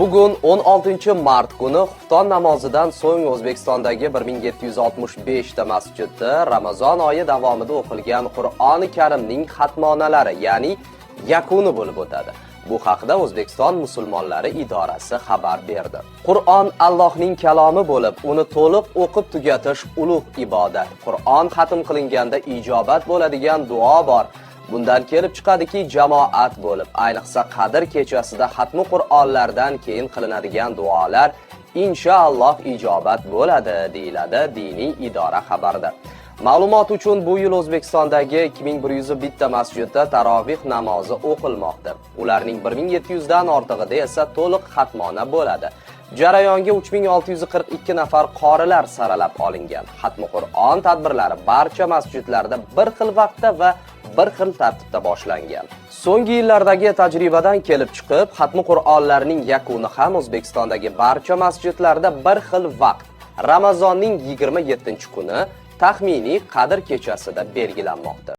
Bugun 16-mart kuni xufton namozidan so'ng O'zbekistondagi 1765 ta masjidda Ramazon oyi davomida o'qilgan Qur'oni Karimning xatmonalari, ya'ni yakuni bo'lib o'tadi. Bu haqda O'zbekiston musulmonlari idorasi xabar berdi. Qur'on Allohning kalomi bo'lib, uni to'liq o'qib tugatish ulug' ibodat. Qur'on xatm qilinganda ijobat bo'ladigan duo bor. Bundan kelib chiqadiki, jamoat bo'lib, ayniqsa Qadr kechasida xatmi Qur'onlardan keyin qilinadigan duolar inshaalloh ijobat bo'ladi, deyiladi diniy idora xabarida. Ma'lumot uchun bu yil O'zbekistondagi 2101 ta masjidda tarovih namozi o'qilmoqda. Ularning 1700 dan ortig'ida esa to'liq xatmona bo'ladi. Jarayonga 3642 nafar qorilar saralab olingan. Xatmi Qur'on tadbirlari barcha masjidlarda bir xil vaqtda va bir xil tartibda boshlangan. So'nggi yillardagi tajribadan kelib chiqib, xatmi Qur'onlarning yakuni ham O'zbekistondagi barcha masjidlarda bir xil vaqt, Ramazonning 27-kuni taxminiy Qadr kechasida belgilanmoqda.